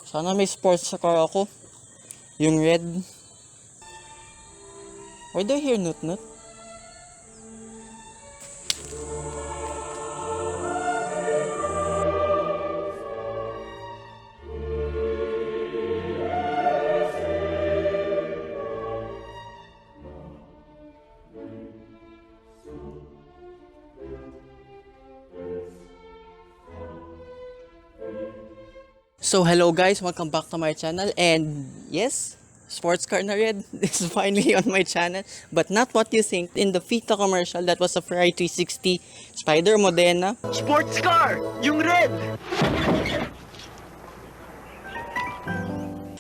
Sana may sports car ako. Yung red. Why do I hear nut-nut? So hello guys, welcome back to my channel, and yes, sports car na red is finally on my channel, but not what you think. In the Vette commercial, that was a Ferrari 360 Spider Modena. Sports car! Yung red!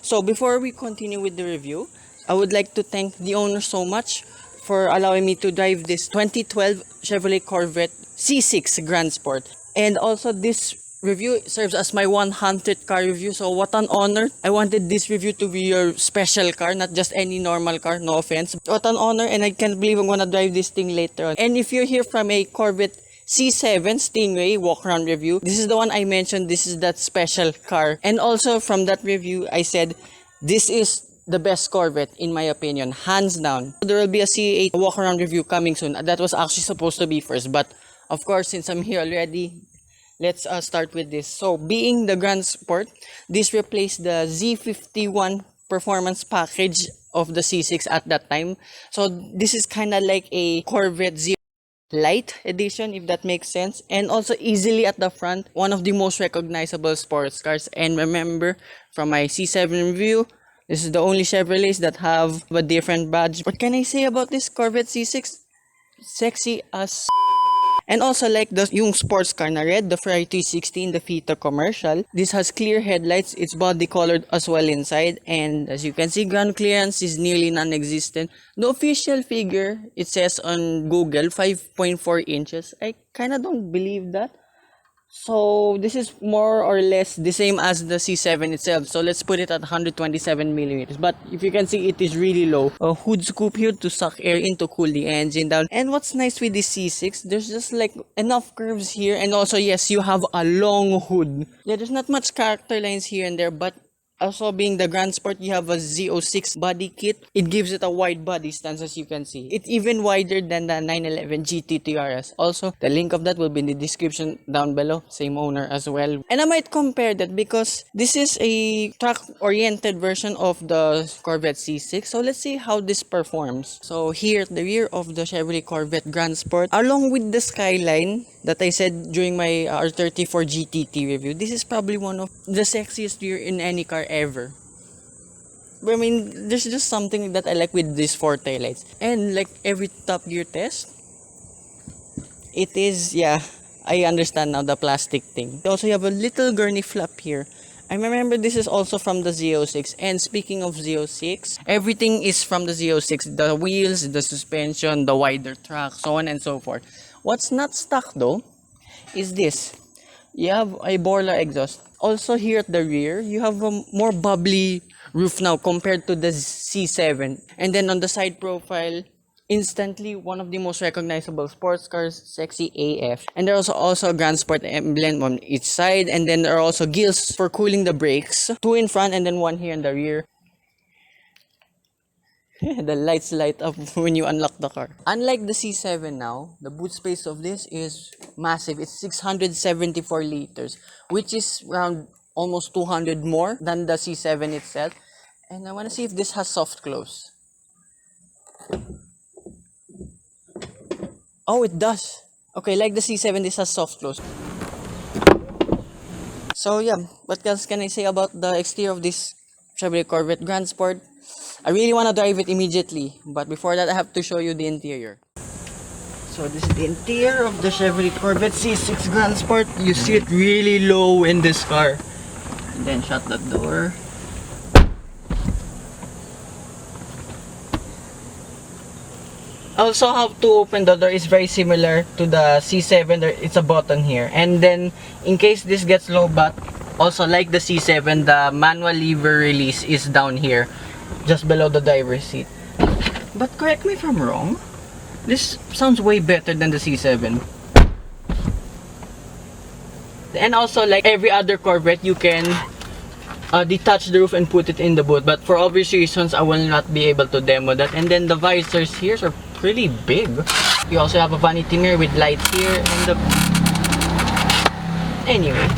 So before we continue with the review, I would like to thank the owner so much for allowing me to drive this 2012 Chevrolet Corvette C6 Grand Sport. And also this review serves as my 100th car review, so what an honor. I wanted this review to be your special car, not just any normal car, no offense. What an honor, and I can't believe I'm gonna drive this thing later on. And if you're here from a Corvette C7 Stingray walk-around review, this is the one I mentioned, this is that special car. And also from that review, I said, this is the best Corvette in my opinion, hands down. There will be a C8 walk-around review coming soon. That was actually supposed to be first, but of course, since I'm here already, let's start with this. So, being the Grand Sport, this replaced the Z51 performance package of the C6 at that time. So, this is kind of like a Corvette Z Light edition, if that makes sense. And also easily at the front, one of the most recognizable sports cars. And remember, from my C7 review, this is the only Chevrolets that have a different badge. What can I say about this Corvette C6? Sexy as. And also like yung sports car na red, the Ferrari 360 in the Vette commercial, this has clear headlights, it's body colored as well inside, and as you can see, ground clearance is nearly non-existent. The official figure, it says on Google, 5.4 inches. I kinda don't believe that. So this is more or less the same as the C7 itself. So let's put it at 127 millimeters. But if you can see, it is really low. A hood scoop here to suck air in to cool the engine down. And what's nice with this C6, there's just like enough curves here. And also, yes, you have a long hood. Yeah, there's not much character lines here and there, but also being the Grand Sport, you have a Z06 body kit. It gives it a wide body stance, as you can see. It's even wider than the 911 GT RS. Also, the link of that will be in the description down below. Same owner as well. And I might compare that because this is a track-oriented version of the Corvette C6. So let's see how this performs. So here at the rear of the Chevrolet Corvette Grand Sport, along with the Skyline that I said during my R34 GTT review, this is probably one of the sexiest rear in any car ever. But I mean, there's just something that I like with these four taillights. And like every Top Gear test, it is, yeah, I understand now the plastic thing. Also, you have a little gurney flap here. I remember this is also from the Z06. And speaking of Z06, everything is from the Z06. The wheels, the suspension, the wider track, so on and so forth. What's not stock though is this. You have a Borla exhaust. Also here at the rear, you have a more bubbly roof now compared to the C7. And then on the side profile, instantly one of the most recognizable sports cars, sexy AF. And there's also a Grand Sport emblem on each side. And then there are also gills for cooling the brakes. Two in front and then one here in the rear. The lights light up when you unlock the car. Unlike the C7 now, the boot space of this is massive. It's 674 liters, which is around almost 200 more than the C7 itself. And I want to see if this has soft close. Oh, it does. Okay, like the C7, this has soft close. So yeah, what else can I say about the exterior of this Chevrolet Corvette Grand Sport? I really want to drive it immediately, but before that I have to show you the interior. So this is the interior of the Chevrolet Corvette C6 Grand Sport. You see it really low in this car. And then shut the door. Also, how to open the door is very similar to the C7. It's a button here. And then, in case this gets low bat, also like the C7, the manual lever release is down here, just below the driver's seat. But correct me if I'm wrong, this sounds way better than the C7. And also, like every other Corvette, you can detach the roof and put it in the boot. But for obvious reasons, I will not be able to demo that. And then the visors here are pretty big. You also have a vanity mirror with lights here. And anyway,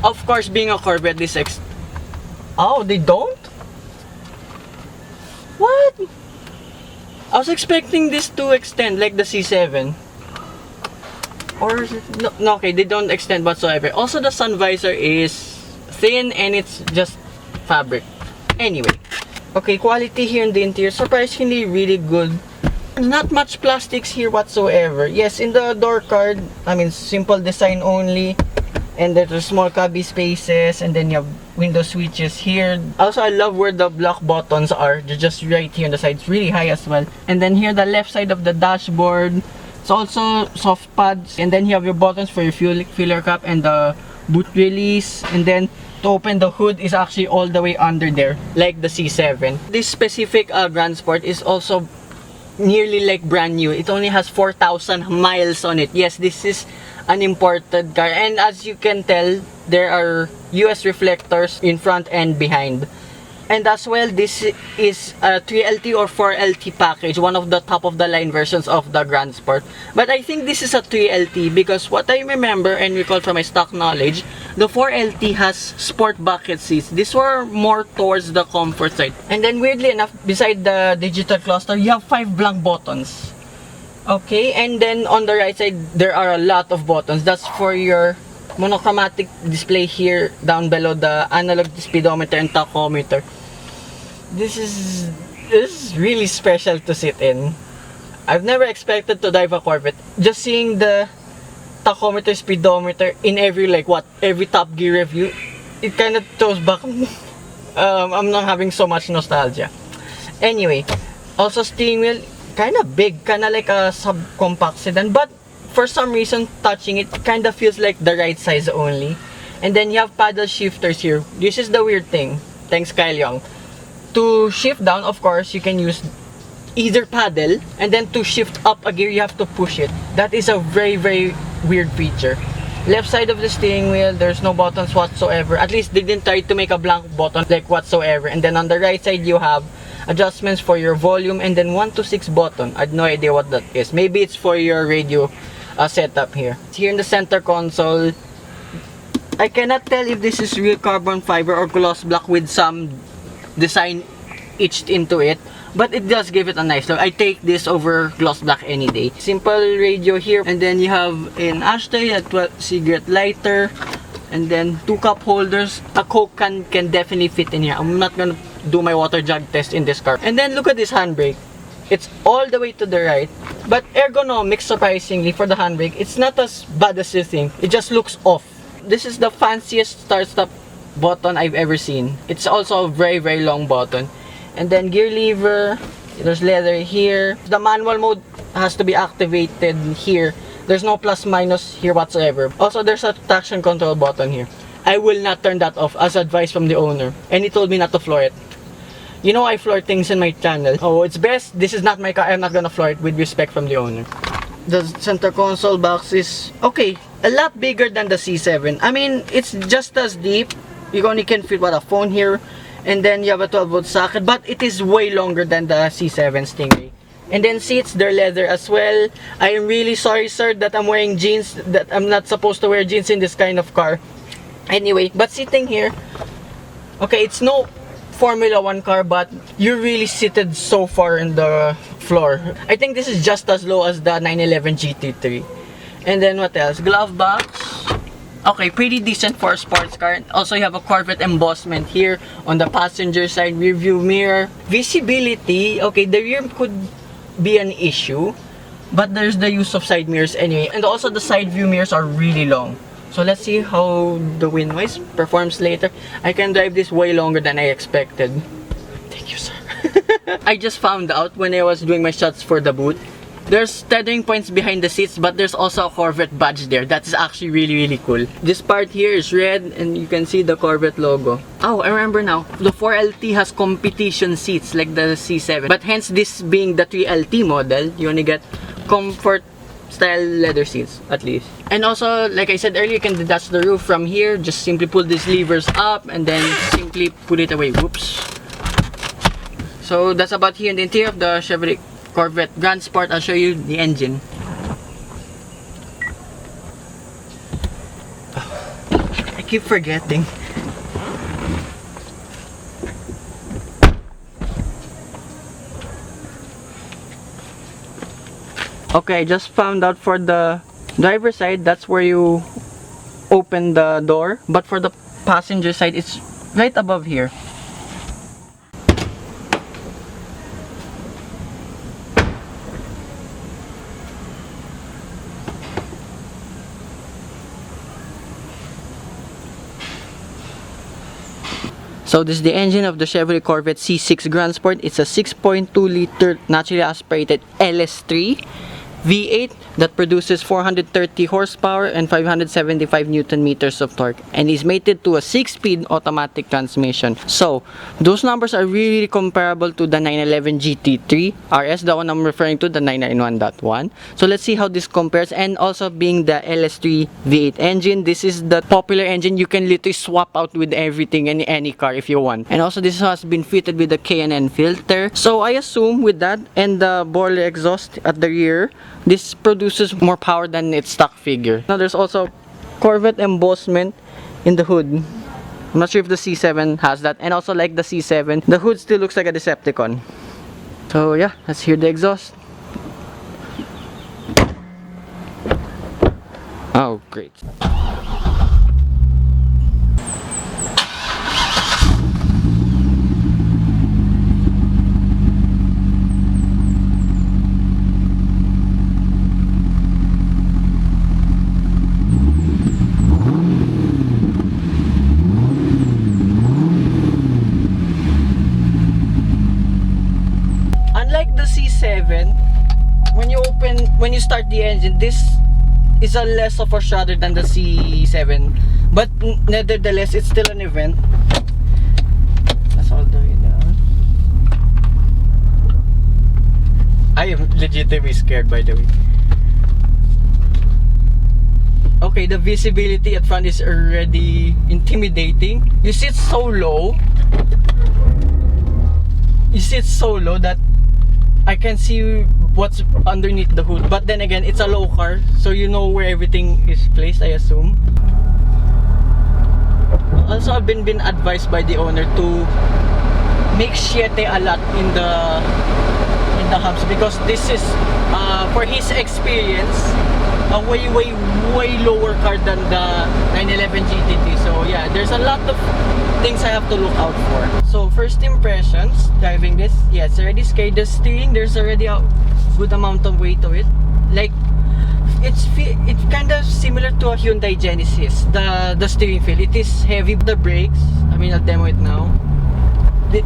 of course, being a Corvette, oh, they don't? What? I was expecting this to extend like the C7. Or no, okay, they don't extend whatsoever. Also, the sun visor is thin and it's just fabric. Anyway, okay, quality here in the interior, surprisingly really good. Not much plastics here whatsoever. Yes, in the door card, I mean, simple design only. And there's small cubby spaces, and then you have window switches here. Also, I love where the block buttons are. They're just right here on the side. It's really high as well. And then here, the left side of the dashboard, it's also soft pads. And then you have your buttons for your fuel filler cap and the boot release. And then to open the hood is actually all the way under there, like the C7. This specific Grand Sport is also nearly like brand new. It only has 4,000 miles on it. Yes, this is an imported car, and as you can tell, there are US reflectors in front and behind. And as well, this is a 3LT or 4LT package, one of the top of the line versions of the Grand Sport. But I think this is a 3LT because what I remember and recall from my stock knowledge, the 4LT has sport bucket seats. These were more towards the comfort side. And then weirdly enough, beside the digital cluster, you have 5 blank buttons. Okay, and then on the right side, there are a lot of buttons. That's for your monochromatic display here down below the analog speedometer and tachometer. This is really special to sit in. I've never expected to drive a Corvette. Just seeing the tachometer, speedometer in every Top Gear review, it kind of throws back. I'm not having so much nostalgia. Anyway, also steering wheel, kind of big, kind of like a subcompact sedan, but for some reason, touching it kind of feels like the right size only. And then you have paddle shifters here. This is the weird thing. Thanks, Kyle Young. To shift down, of course, you can use either paddle, and then to shift up a gear, you have to push it. That is a very, very weird feature. Left side of the steering wheel, there's no buttons whatsoever. At least they didn't try to make a blank button like whatsoever. And then on the right side, you have adjustments for your volume, and then 1 to 6 button. I had no idea what that is. Maybe it's for your radio setup here. Here in the center console, I cannot tell if this is real carbon fiber or gloss black with some design etched into it, but it does give it a nice look. I take this over gloss black any day. Simple radio here, and then you have an ashtray, a 12 cigarette lighter, and then 2 cup holders. A Coke can definitely fit in here. I'm not gonna do my water jug test in this car. And then look at this handbrake. It's all the way to the right, but ergonomics, surprisingly, for the handbrake, it's not as bad as you think. It just looks off. This is the fanciest start-stop button I've ever seen. It's also a very, very long button. And then gear lever, there's leather here. The manual mode has to be activated here. There's no plus minus here whatsoever. Also, there's a traction control button here. I will not turn that off as advice from the owner, and he told me not to floor it. You know I floor things in my channel. Oh, it's best. This is not my car. I'm not gonna floor it, with respect from the owner. The center console box is okay, a lot bigger than the C7. I mean, it's just as deep. You only can fit a phone here, and then you have a 12-volt socket, but it is way longer than the C7 Stingray. And then seats, they're leather as well. I am really sorry, sir, that I'm wearing jeans, that I'm not supposed to wear jeans in this kind of car. Anyway, but sitting here, okay, it's no Formula 1 car, but you're really seated so far in the floor. I think this is just as low as the 911 GT3. And then what else? Glove box. Okay, pretty decent for a sports car. Also, you have a Corvette embossment here on the passenger side. Rear view mirror. Visibility, okay, the rear could be an issue, but there's the use of side mirrors anyway. And also the side view mirrors are really long. So let's see how the wind noise performs later. I can drive this way longer than I expected. Thank you, sir. I just found out when I was doing my shots for the boot, there's tethering points behind the seats, but there's also a Corvette badge there. That is actually really, really cool. This part here is red, and you can see the Corvette logo. Oh, I remember now. The 4LT has competition seats like the C7. But hence, this being the 3LT model, you only get comfort style leather seats, at least. And also, like I said earlier, you can detach the roof from here. Just simply pull these levers up and then simply put it away. Whoops. So that's about here in the interior of the Chevrolet Corvette Grand Sport. I'll show you the engine. I keep forgetting. Okay, I just found out for the driver's side, that's where you open the door. But for the passenger side, it's right above here. So this is the engine of the Chevrolet Corvette C6 Grand Sport. It's a 6.2 liter naturally aspirated LS3 V8 that produces 430 horsepower and 575 Newton meters of torque, and is mated to a 6-speed automatic transmission. So those numbers are really comparable to the 911 GT3 RS, the one I'm referring to, the 991.1. So let's see how this compares. And also, being the LS3 V8 engine, this is the popular engine you can literally swap out with everything in any car if you want. And also, this has been fitted with the K&N filter. So I assume with that and the boiler exhaust at the rear, this produces more power than its stock figure. Now there's also Corvette embossment in the hood. I'm not sure if the C7 has that. And also, like the C7, the hood still looks like a Decepticon. So yeah, let's hear the exhaust. Oh, great. Unlike the C7, when you start the engine, this is a less of a shudder than the C7, but nevertheless, it's still an event. That's all the way down. I am legitimately scared, by the way. Okay, the visibility at front is already intimidating. You sit so low. That I can see what's underneath the hood. But then again, it's a low car, so you know where everything is placed, I assume. Also, I've been advised by the owner to make siete a lot in the hubs, because this is, for his experience, a way lower car than the 911 GTT. So yeah, there's a lot of things I have to look out for. So first impressions driving this, yeah, it's already scary. The steering, there's already a good amount of weight to it. Like, it's kind of similar to a Hyundai Genesis, the steering feel. It is heavy. The brakes, I mean, I'll demo it now.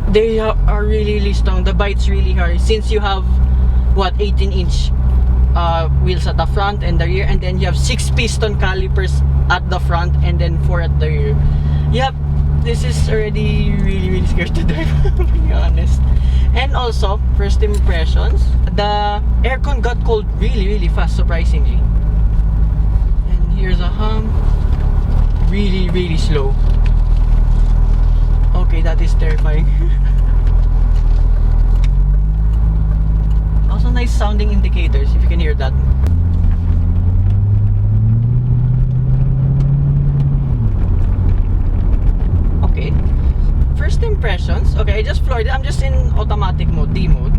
They are really strong. The bite's really hard, since you have what, 18-inch wheels at the front and the rear, and then you have 6 piston calipers at the front and then 4 at the rear. Yep, this is already really scary to drive, to be honest. And also, first impressions, the aircon got cold really fast, surprisingly. And here's a hum. Really slow. Okay, that is terrifying. Also, nice sounding indicators, if you can hear that. Okay, first impressions. Okay, I just floored it. I'm just in automatic mode, D mode.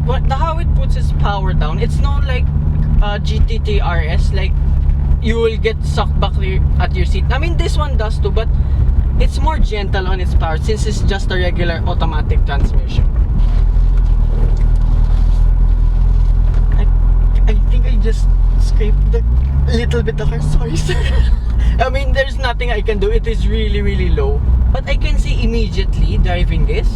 But how it puts its power down, it's not like GTT RS, like you will get sucked back at your seat. I mean, this one does too, but it's more gentle on its power, since it's just a regular automatic transmission. I think I just scraped a little bit of her. Sorry, sir. I mean, there's nothing I can do. It is really low. But I can see immediately driving this,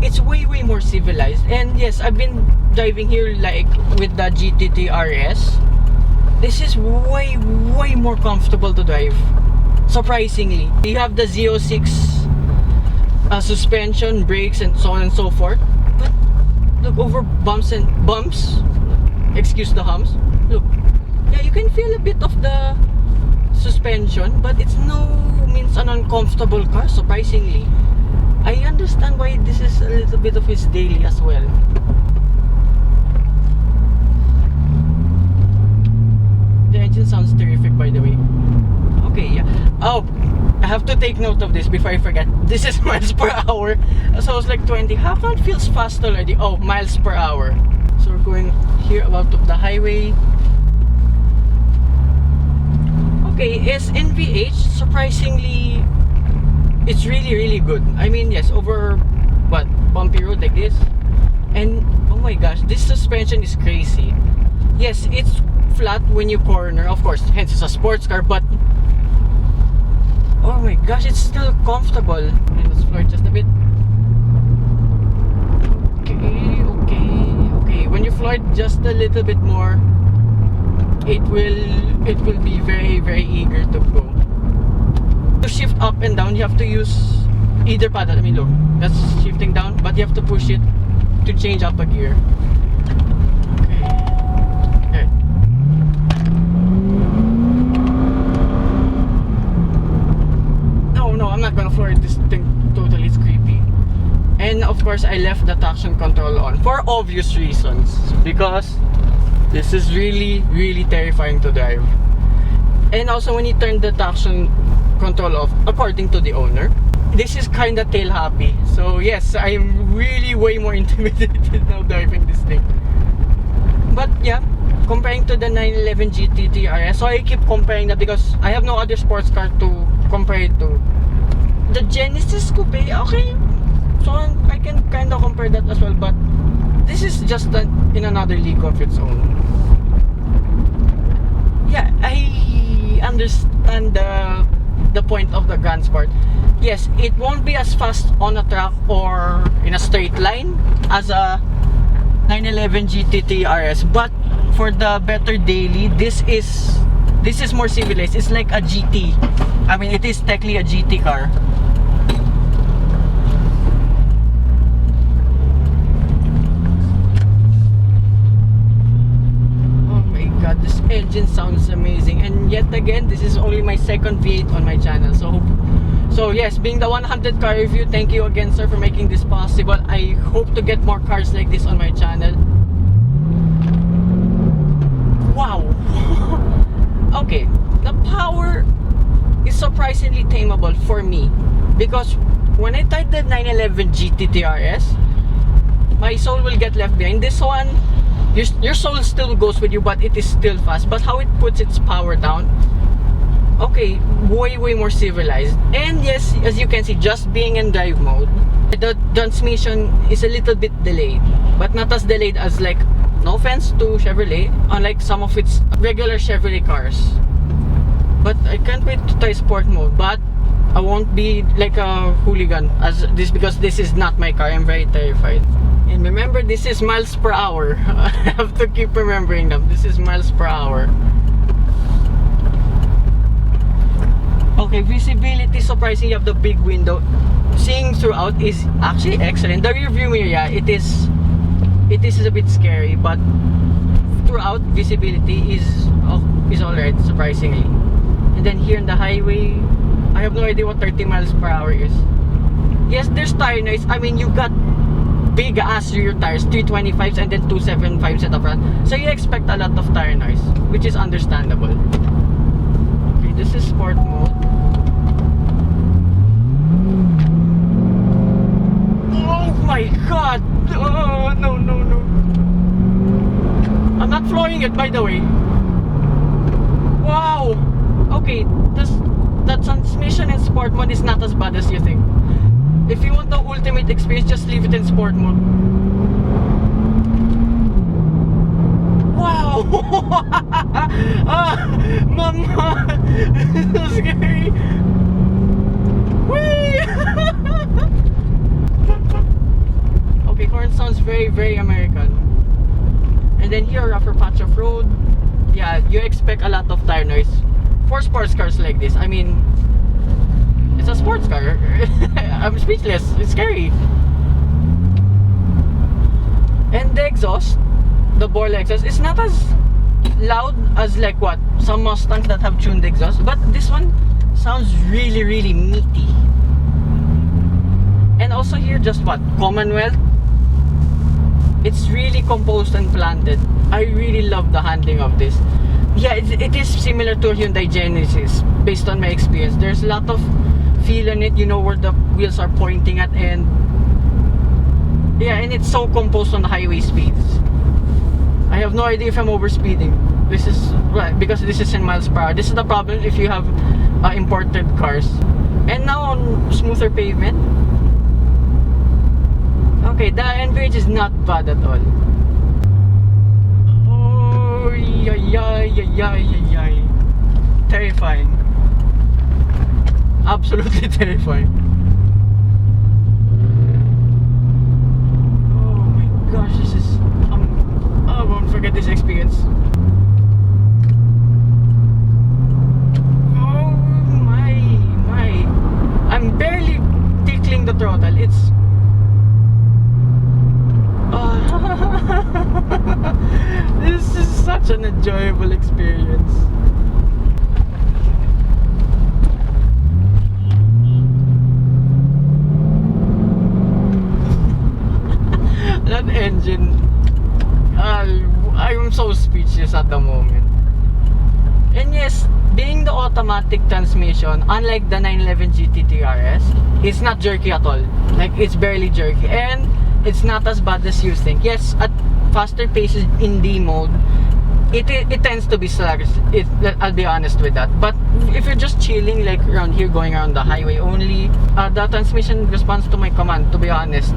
it's way more civilized. And yes, I've been driving here like with the GTT RS. This is way more comfortable to drive, surprisingly. You have the Z06 suspension, brakes, and so on and so forth. But look, over bumps, excuse the humps, look, Yeah, you can feel a bit of the suspension, but it's no means an uncomfortable car, surprisingly. I understand why this is a little bit of his daily as well. The engine sounds terrific, by the way. Okay, yeah. Oh, I have to take note of this before I forget. This is miles per hour. So I was like 20. How come it feels fast already? Oh, miles per hour. So we're going here out of the highway. Okay, is NVH surprisingly, it's really good. I mean, yes, over what, bumpy road like this, and oh my gosh, this suspension is crazy. Yes, it's flat when you corner, of course, hence it's a sports car, but oh my gosh, it's still comfortable. And let's floor just a bit. Okay. When you floor it just a little bit more, it will be very eager to go. To shift up and down, you have to use either paddle. I mean, look, that's shifting down, but you have to push it to change up a gear. Okay. No, I'm not gonna floor this thing totally. It's creepy. And of course, I left the traction control on for obvious reasons, because this is really terrifying to drive. And also, when you turn the traction control off, according to the owner, this is kinda tail happy. So yes, I'm really way more intimidated now driving this thing. But yeah, comparing to the 911 GTE RS, so I keep comparing that because I have no other sports car to compare it to. The Genesis Coupe, okay, so I can kinda compare that as well, but this is just in another league of its own. Yeah, I understand the point of the Grand Sport. Yes, it won't be as fast on a track or in a straight line as a 911 GTE RS, but for the better daily, this is more civilized. It's like a GT. I mean, it is technically a GT car. This engine sounds amazing, and yet again, this is only my second V8 on my channel. So yes, being the 100 car review, thank you again, sir, for making this possible. I hope to get more cars like this on my channel. Wow. Okay, the power is surprisingly tameable for me, because when I tried the 911 GTE RS, my soul will get left behind. This one, your soul still goes with you, but it is still fast. But how it puts its power down, okay, way more civilized. And yes, as you can see, just being in drive mode, the transmission is a little bit delayed, but not as delayed as, like, no offense to Chevrolet, unlike some of its regular Chevrolet cars. But I can't wait to try sport mode, but I won't be like a hooligan as this, because this is not my car. I'm very terrified. And remember, this is miles per hour. I have to keep remembering them. This is miles per hour. Okay, visibility, surprisingly, you have the big window. Seeing throughout is actually excellent. The rear view mirror, yeah, it is a bit scary, but throughout, visibility is alright, surprisingly. And then here on the highway, I have no idea what 30 miles per hour is. Yes, there's tire noise. I mean, you got big ass rear tires, 325s and then 275s at the front, so you expect a lot of tire noise, which is understandable. Okay, this is sport mode. Oh my god! Oh, no. I'm not flooring it, by the way. Wow! Okay, the transmission in sport mode is not as bad as you think. If you want the ultimate experience, just leave it in sport mode. Wow! Mama! This is so scary! Whee! Okay, horn sounds very American. And then here, rougher patch of road. Yeah, you expect a lot of tire noise for sports cars like this. I mean, it's a sports car. I'm speechless. It's scary. And the exhaust, the Borla exhaust, is not as loud as like what? Some Mustangs that have tuned exhaust, but this one sounds really, really meaty. And also here, just what? Commonwealth. It's really composed and planted. I really love the handling of this. Yeah, it is similar to Hyundai Genesis based on my experience. There's a lot of feel in it, you know where the wheels are pointing at, and yeah, and it's so composed on the highway speeds. I have no idea if I'm overspeeding. This is right because this is in miles per hour. This is the problem if you have imported cars. And now on smoother pavement. Okay, the average is not bad at all. Oh, yay. Terrifying. Absolutely terrifying. Oh my gosh, this is I won't forget this experience. Oh my. I'm barely tickling the throttle. It's this is such an enjoyable experience. That engine, I'm so speechless at the moment. And yes, being the automatic transmission, unlike the 911 GT3 RS, it's not jerky at all. Like, it's barely jerky, and it's not as bad as you think. Yes, at faster paces in D mode, it tends to be sluggish. I'll be honest with that. But if you're just chilling like around here, going around the highway only, the transmission responds to my command, to be honest.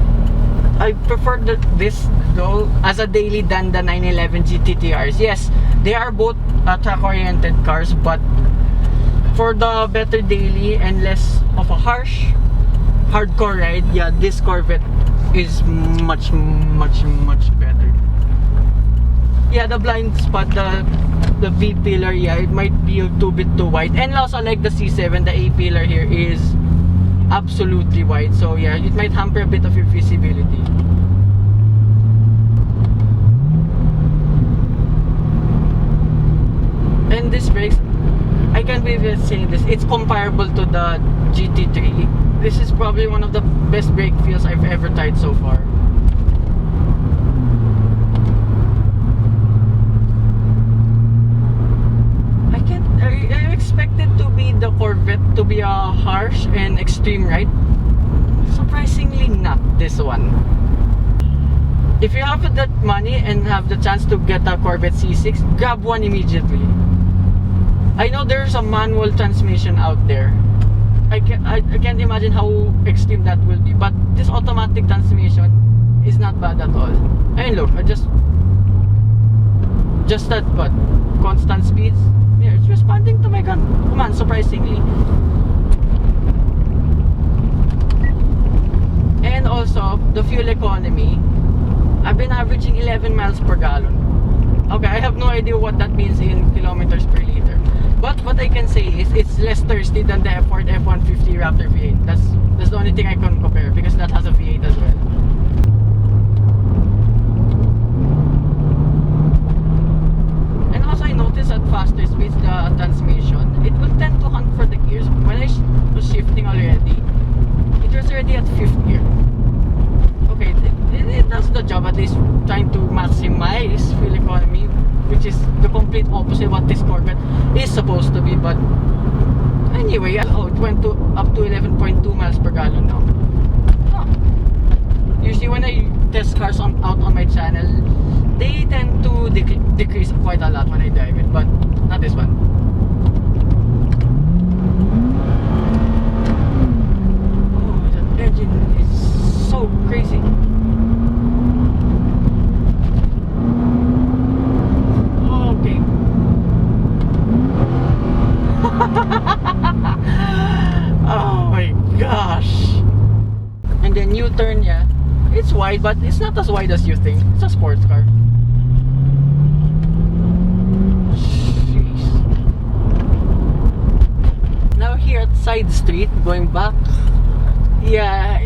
I prefer this though as a daily than the 911 GT3 RS. Yes, they are both track-oriented cars, but for the better daily and less of a hardcore ride, yeah, this Corvette is much better. Yeah, the blind spot, the V pillar, yeah, it might be a bit too wide. And also like the C7, the A pillar here is absolutely wide, so yeah, it might hamper a bit of your visibility. And this brakes, I can't believe I'm saying this, it's comparable to the GT3. This is probably one of the best brake feels I've ever tried so far. I expected to be the Corvette to be a harsh and extreme ride. Surprisingly not this one. If you have that money and have the chance to get a Corvette C6, grab one immediately. I know there's a manual transmission out there. I can't imagine how extreme that will be, but this automatic transmission is not bad at all. I mean, look, I just that, but constant speeds. Yeah, it's responding to my command, surprisingly. And also, the fuel economy, I've been averaging 11 miles per gallon. Okay, I have no idea what that means in kilometers per liter. But what I can say is, it's less thirsty than the Ford F-150 Raptor V8. That's the only thing I can compare, because that has a V8 as well. I noticed at faster speeds the transmission, it will tend to hunt for the gears. When I was shifting already, it was already at 5th gear. Okay, it does the job, at least trying to maximize fuel economy, which is the complete opposite of what this Corvette is supposed to be. But anyway, oh, it went up to 11.2 miles per gallon now. Huh. Usually when I test cars out on my channel, they tend to decrease quite a lot when I drive it, but not this one. Oh, that engine is so crazy. Okay. Oh my gosh. And then U-turn, yeah, it's wide, but it's not as wide as you think. It's a sports car. Now here at side street, going back, yeah,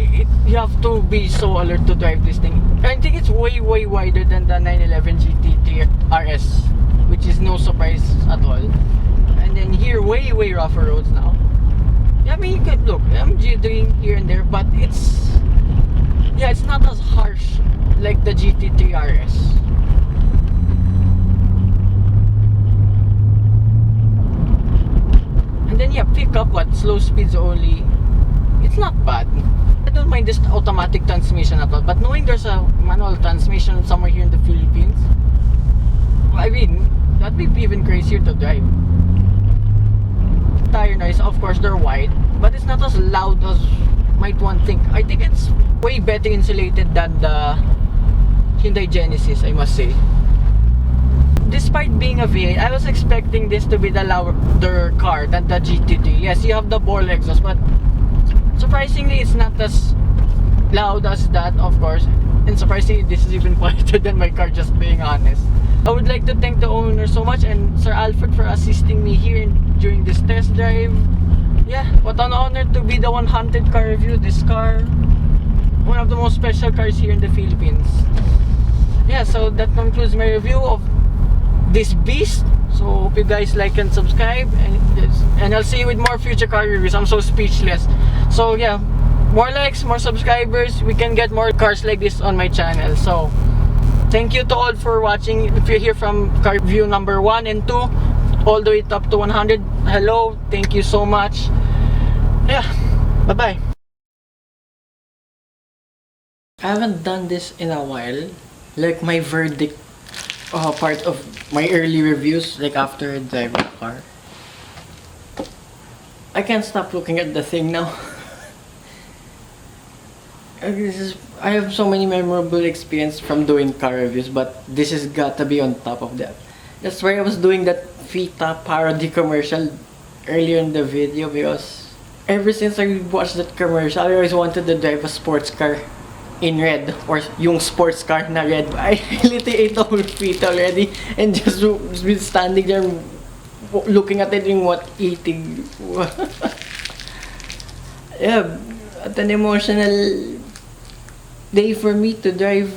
you have to be so alert to drive this thing. I think it's way wider than the 911 GT3 GT3 RS, which is no surprise at all. And then here, way rougher roads now. Yeah, I mean, you could look, I'm jittering here and there, but it's not as harsh like the GT3 RS. And then yeah, pick up at slow speeds only. It's not bad. I don't mind this automatic transmission at all, but knowing there's a manual transmission somewhere here in the Philippines, I mean, that'd be even crazier to drive. Tire noise, of course, they're wide, but it's not as loud as might one think. I think it's way better insulated than the Hyundai Genesis, I must say. Despite being a V8, I was expecting this to be the louder car than the GT3. Yes, you have the ball exhaust, but surprisingly, it's not as loud as that, of course. And surprisingly, this is even quieter than my car, just being honest. I would like to thank the owner so much and Sir Alfred for assisting me here during this test drive. Yeah, what an honor to be the 100 car review. This car, one of the most special cars here in the Philippines. Yeah, so that concludes my review of this beast. So hope you guys like and subscribe, and I'll see you with more future car reviews. I'm so speechless. So yeah, more likes, more subscribers, we can get more cars like this on my channel. So thank you to all for watching. If you're here from car review number 1 and 2 all the way up to 100, hello, thank you so much. Yeah, bye bye. I haven't done this in a while, like my verdict part of my early reviews, like after I drive a car. I can't stop looking at the thing now. I have so many memorable experience from doing car reviews, but this has got to be on top of that. That's why I was doing that Vette parody commercial earlier in the video, because ever since I watched that commercial, I always wanted to drive a sports car in red, or yung sports car na red. I literally ate the whole Vette already and just been standing there looking at it, yung eating. Yeah, at an emotional day for me to drive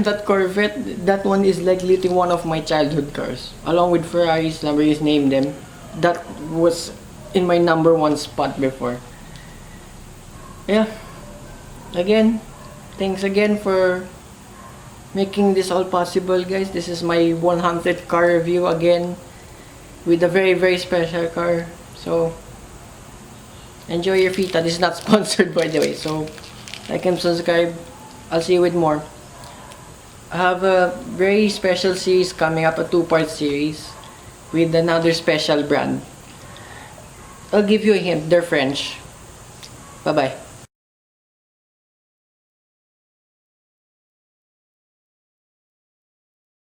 that Corvette. That one is like literally one of my childhood cars, along with Ferraris, Lamborghinis, name them. That was in my number 1 spot before. Yeah, again, thanks again for making this all possible, guys. This is my 100th car review again, with a very special car. So enjoy your Vette. This is not sponsored, by the way, so like and subscribe. I'll see you with more. I have a very special series coming up, a 2-part series with another special brand. I'll give you a hint, they're French. Bye bye.